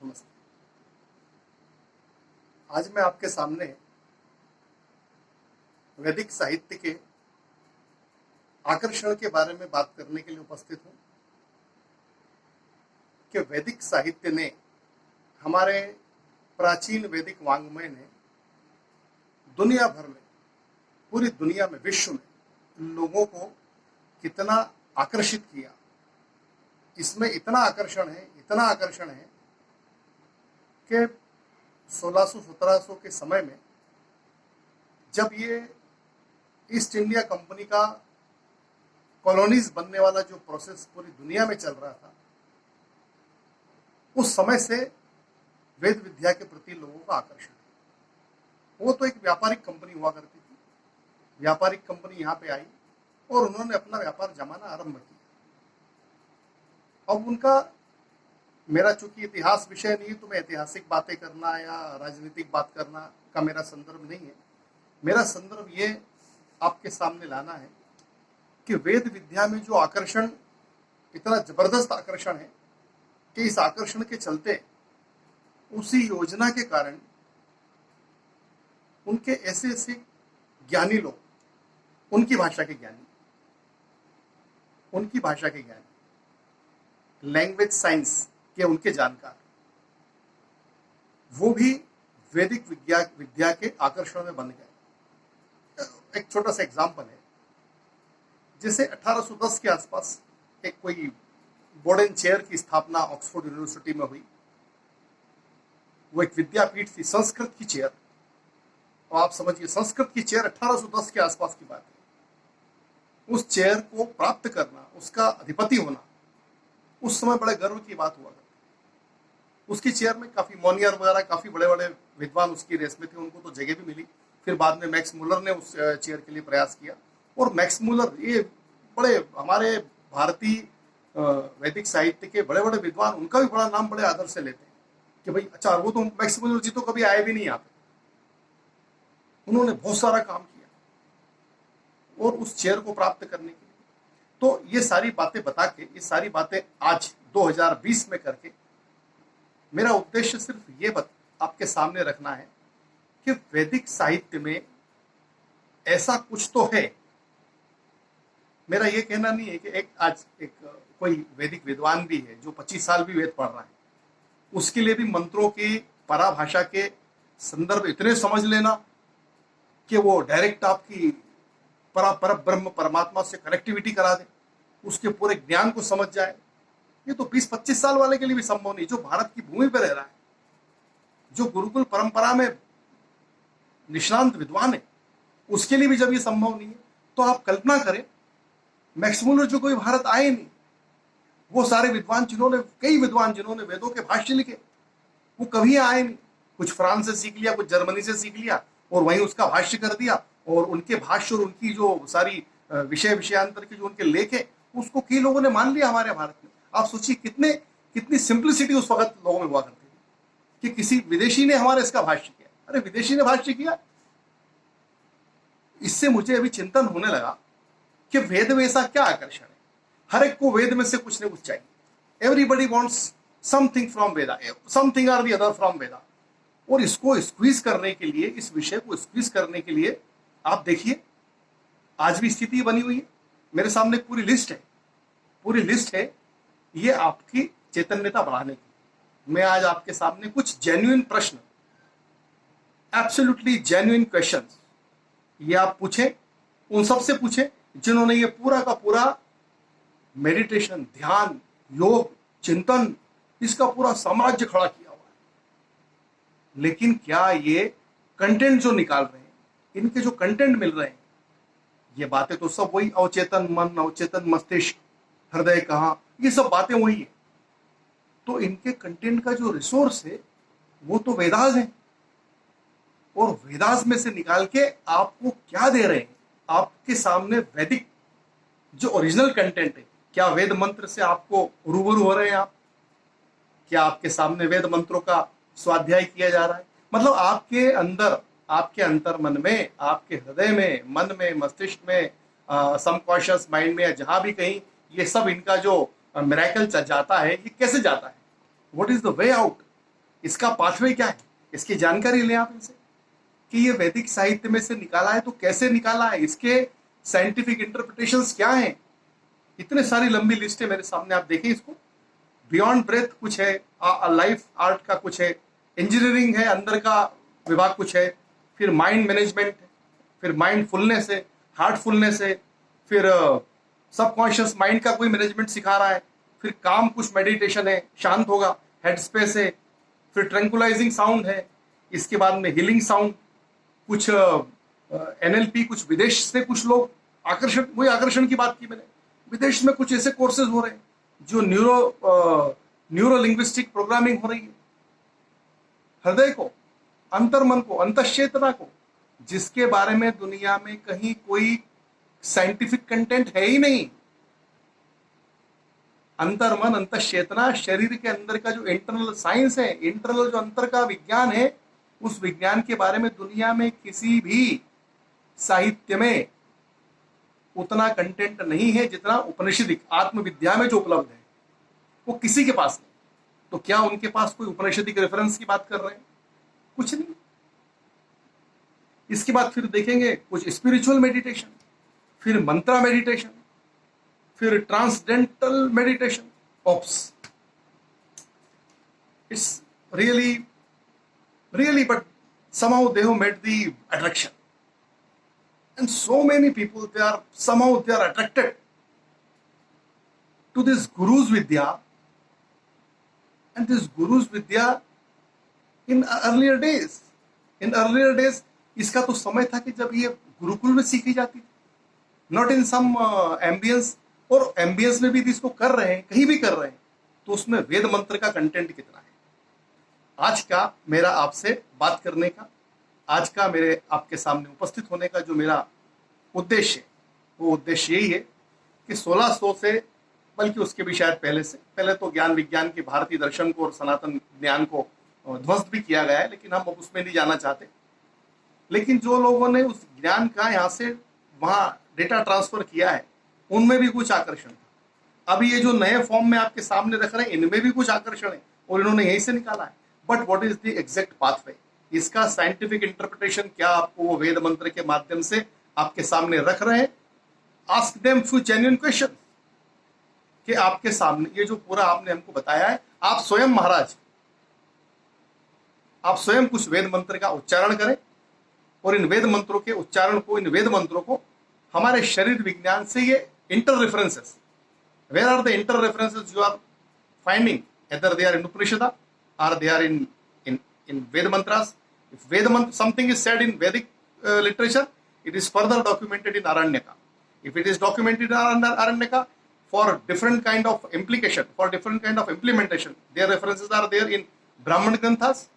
नमस्ते। आज मैं आपके सामने वैदिक साहित्य के आकर्षण के बारे में बात करने के लिए उपस्थित हूं कि वैदिक साहित्य ने, हमारे प्राचीन वैदिक वांग्मय ने दुनिया भर में, पूरी दुनिया में, विश्व में लोगों को कितना आकर्षित किया। इसमें इतना आकर्षण है कि 1600-1700 के समय में जब ये ईस्ट इंडिया कंपनी का कॉलोनीज बनने वाला जो प्रोसेस पूरी दुनिया में चल रहा था, उस समय से वेद विद्या के प्रति लोगों का आकर्षण है। वो तो एक व्यापारिक कंपनी हुआ करती थी। व्यापारिक कंपनी यहाँ पे आई और उन्होंने अपना व्यापार जमाना आरंभ किया। अब उनका, मेरा चूंकि इतिहास विषय नहीं है तो मैं ऐतिहासिक बातें करना या राजनीतिक बात करना का मेरा संदर्भ नहीं है। मेरा संदर्भ ये आपके सामने लाना है कि वेद विद्या में जो आकर्षण, इतना जबरदस्त आकर्षण है कि इस आकर्षण के चलते उसी योजना के कारण उनके ऐसे ऐसे ज्ञानी लोग, उनकी भाषा के ज्ञानी, लैंग्वेज साइंस के उनके जानकार, वो भी वैदिक विद्या के आकर्षण में बन गए। एक छोटा सा एग्जाम्पल है, जैसे 1810 के आसपास एक कोई बोर्डन चेयर की स्थापना ऑक्सफोर्ड यूनिवर्सिटी में हुई। वो एक विद्यापीठ थी, संस्कृत की चेयर। और आप समझिए, संस्कृत की चेयर 1810 के आसपास की बात है। उस चेयर को प्राप्त करना, उसका अधिपति होना, उस समय बड़े गर्व की बात हुआ करती। उसकी चेयर में काफी मोनियर वगैरह काफी बड़े बड़े विद्वान उसकी रेस में थे, उनको तो जगह भी मिली। फिर बाद में मैक्स मुलर ने उस चेयर के लिए प्रयास किया, और मैक्स मुलर, ये बड़े हमारे भारतीय वैदिक साहित्य के बड़े बड़े विद्वान, उनका भी बड़ा नाम बड़े आदर से लेते हैं कि भाई अच्छा, वो तो मैक्स मुलर जी तो कभी आए भी नहीं यहाँ पे। उन्होंने बहुत सारा काम किया और उस चेयर को प्राप्त करने के लिए। तो ये सारी बातें बता के, ये सारी बातें आज 2020 में करके, मेरा उद्देश्य सिर्फ ये आपके सामने रखना है कि वैदिक साहित्य में ऐसा कुछ तो है। मेरा ये कहना नहीं है कि आज कोई वैदिक विद्वान भी है जो 25 साल भी वेद पढ़ रहा है, उसके लिए भी मंत्रों की पराभाषा के संदर्भ इतने समझ लेना कि वो डायरेक्ट आपकी पर ब्रह्म परमात्मा से कनेक्टिविटी करा दे, उसके पूरे ज्ञान को समझ जाए। ये तो 20-25 साल वाले के लिए भी संभव नहीं। जो भारत की भूमि पर रह रहा है, जो गुरुकुल परंपरा में निष्णांत विद्वान है, उसके लिए भी जब ये संभव नहीं है, तो आप कल्पना करें, मैक्स मुलर जो कोई भारत आए नहीं, वो सारे विद्वान कई विद्वान जिन्होंने वेदों के भाष्य लिखे, वो कभी आए नहीं। कुछ फ्रांस से सीख लिया, कुछ जर्मनी से सीख लिया और वहीं उसका भाष्य कर दिया, और उनके भाष्य और उनकी जो सारी विषयांतर के जो उनके लेख है, उसको कई लोगों ने मान लिया हमारे भारत में। आप सोचिए कितनी सिंप्लिसिटी उस वक्त लोगों में हुआ करती थी कि किसी विदेशी ने हमारे इसका भाष्य किया। अरे विदेशी ने भाष्य किया? इससे मुझे अभी चिंतन होने लगा कि वेद में ऐसा क्या आकर्षण है। हर एक को वेद में से कुछ न कुछ चाहिए। Everybody wants something from Veda, something or the other from Veda. और इसको स्क्वीज करने के लिए, इस विषय को स्क्वीज करने के लिए, आप देखिए आज भी स्थिति बनी हुई है। मेरे सामने पूरी लिस्ट है ये आपकी चैतन्यता बढ़ाने की। मैं आज आपके सामने कुछ जेन्युइन प्रश्न, एब्सोल्युटली जेन्युइन क्वेश्चंस, ये आप पूछें, उन सबसे पूछें जिन्होंने ये पूरा का पूरा मेडिटेशन, ध्यान, योग, चिंतन, इसका पूरा साम्राज्य खड़ा किया हुआ है। लेकिन क्या ये कंटेंट जो निकाल रहे हैं, इनके जो कंटेंट मिल रहे हैं, ये बातें तो सब वही अवचेतन मन, अवचेतन मस्तिष्क, हृदय कहाँ, ये सब बातें वही है। तो इनके कंटेंट का जो रिसोर्स है वो तो वेदास है, और वेदास में से निकाल के आपको क्या दे रहे हैं? आपके सामने वैदिक जो ओरिजिनल कंटेंट है, क्या वेद मंत्र से आपको रूबरू हो रहे हैं आप? क्या आपके सामने वेद मंत्रों का स्वाध्याय किया जा रहा है? मतलब आपके अंदर, आपके अंतर मन में, आपके हृदय में, मन में, मस्तिष्क में, सबकॉन्शियस माइंड में, जहां भी कहीं ये सब इनका जो मिरेकल जाता है, ये कैसे जाता है? What is the way out? इसका पाथवे क्या है, इसकी जानकारी लें आप इनसे कि ये वैदिक साहित्य में से निकाला है तो कैसे निकाला है, इसके साइंटिफिक इंटरप्रिटेशंस क्या हैं। इतने सारी लंबी लिस्ट है मेरे सामने, आप देखें इसको। बियॉन्ड ब्रेथ कुछ है, लाइफ आर्ट का कुछ है, इंजीनियरिंग है, अंदर का विभाग कुछ है, फिर माइंड मैनेजमेंट है, फिर माइंडफुलनेस है, हार्टफुलनेस है, फिर सबकॉन्शियस माइंड का कोई मैनेजमेंट सिखा रहा है, फिर काम कुछ मेडिटेशन है, शांत होगा, हेड स्पेस है, फिर ट्रैंकुलाइजिंग साउंड है, इसके बाद में हीलिंग साउंड, कुछ एनएलपी, कुछ विदेश से कुछ लोग आकर्षण, वही आकर्षण की बात की मैंने, विदेश में कुछ ऐसे कोर्सेज हो रहे हैं जो न्यूरो लिंग्विस्टिक प्रोग्रामिंग हो रही है, हृदय को, अंतर्मन को, अंतःचेतना को, जिसके बारे में दुनिया में कहीं कोई साइंटिफिक कंटेंट है ही नहीं। अंतर्मन, अंतःचेतना, शरीर के अंदर का जो इंटरनल साइंस है, इंटरनल जो अंतर का विज्ञान है, उस विज्ञान के बारे में दुनिया में किसी भी साहित्य में उतना कंटेंट नहीं है जितना उपनिषदिक आत्मविद्या में जो उपलब्ध है, वो किसी के पास नहीं। तो क्या उनके पास कोई उपनिषदिक रेफरेंस की बात कर रहे हैं? कुछ नहीं। इसके बाद फिर देखेंगे कुछ स्पिरिचुअल मेडिटेशन, फिर मंत्रा मेडिटेशन, फिर transcendental meditation, ops. It's really, but somehow they have met the attraction, and so many people, they are attracted to this guru's vidya, and this guru's vidya in earlier days इसका तो समय था कि जब ये गुरुकुल में सीखी जाती थी, नॉट इन सम एम्बियंस, और एम्बियंस में भी इसको कर रहे हैं, कहीं भी कर रहे हैं, तो उसमें वेद मंत्र का कंटेंट कितना है। आज का मेरा आपसे बात करने का, आज का मेरे आपके सामने उपस्थित होने का जो मेरा उद्देश्य है, वो उद्देश्य यही है कि 1600 से, बल्कि उसके भी शायद पहले तो ज्ञान विज्ञान के भारतीय दर्शन को और सनातन ज्ञान को ध्वस्त भी किया गया है, लेकिन हम अब उसमें नहीं जाना चाहते। लेकिन जो लोगों ने उस ज्ञान का यहाँ से वहाँ डेटा ट्रांसफर किया है, उनमें भी कुछ आकर्षण था। अभी ये जो नए फॉर्म में आपके सामने रख रहे हैं, इनमें भी कुछ आकर्षण है और इन्होंने यहीं से निकाला है। But what is the exact pathway, इसका साइंटिफिक इंटरप्रिटेशन क्या आपको वो वेद मंत्र के माध्यम से आपके सामने रख रहे हैं। Ask them few genuine question, कि आपके सामने ये जो पूरा आपने हमको बताया है, आप स्वयं महाराज, आप स्वयं कुछ वेद मंत्र का उच्चारण करें, और इन वेद मंत्रों के उच्चारण को, इन वेद मंत्रों को हमारे शरीर विज्ञान से ये inter references, where are the inter references you are finding, either they are in Upanishad or they are in Ved mantras. If Ved mantra, something is said in Vedic literature, it is further documented in Aranyaka. If it is documented in Aranyaka, for different kind of implication, for different kind of implementation, their references are there in Brahman Granthas,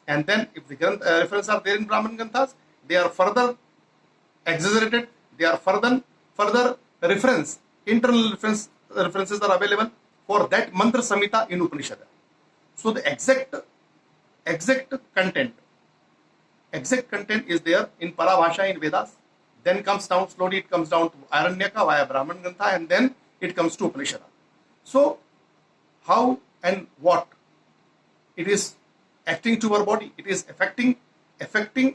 and then if the references are there in Brahman Granthas, they are further exaggerated, they are further reference, internal references are available for that mantra samhita in Upanishad. So the exact content is there in Parabhasha in Vedas, then comes down, slowly it comes down to Aranyaka via Brahman Grantha, and then it comes to Upanishad. So how and what it is acting to our body, it is affecting,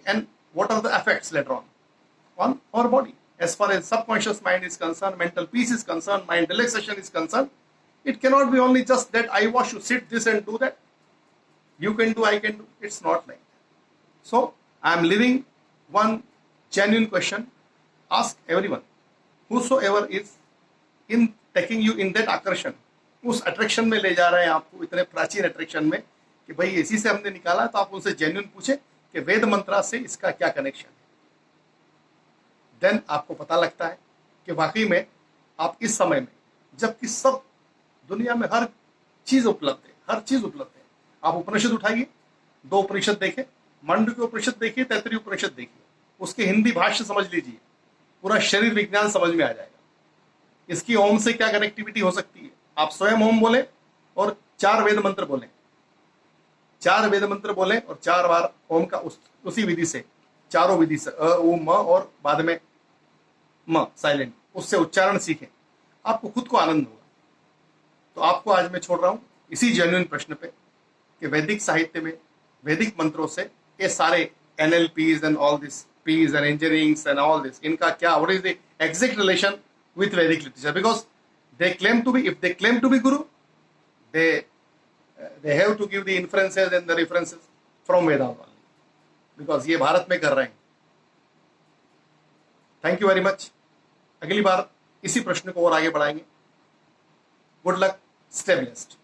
and what are the effects later on our body. As far as subconscious mind is concerned, mental peace is concerned, mind relaxation is concerned, it cannot be only just that I want to sit this and do that. You can do, I can do. It's not like that. So I am leaving one genuine question. Ask everyone, whosoever is in taking you in that आकर्षण, उस attraction में ले जा रहे हैं आपको, इतने प्राचीन अट्रैक्शन में, कि भाई इसी से हमने निकाला, तो आप उनसे जेन्युइन पूछे कि वेद मंत्रा से इसका क्या कनेक्शन है। देन आपको पता लगता है कि वाकई में आप इस समय में, जबकि सब दुनिया में हर चीज उपलब्ध है, आप उपनिषद उठाइए, 2 उपनिषद देखें, मांडुक्य उपनिषद देखिए, तैत्तिरीय उपनिषद देखिए, उसके हिंदी भाष्य समझ लीजिए, पूरा शरीर विज्ञान समझ में आ जाएगा। इसकी ओम से क्या कनेक्टिविटी हो सकती है। आप स्वयं ओम बोले और 4 वेद मंत्र बोले, 4 वेद मंत्र बोले और 4 बार ओम का उसी विधि से, चारों विधि से, अ उ म और बाद में म साइलेंट, उससे उच्चारण सीखें, आपको खुद को आनंद होगा। तो आपको आज मैं छोड़ रहा हूं इसी जेन्युइन प्रश्न पे कि वैदिक साहित्य में वैदिक मंत्रों से ये सारे NLPs and all this P's and engineerings and all this, इनका क्या, what is the exact relation with Vedic literature? Because they claim to be, if they claim to be guru, they have to give the inferences and the references from Vedas only, because ये भारत में कर रहे हैं. Thank you very much. अगली बार इसी प्रश्न को और आगे बढ़ाएंगे. Good luck, stay blessed.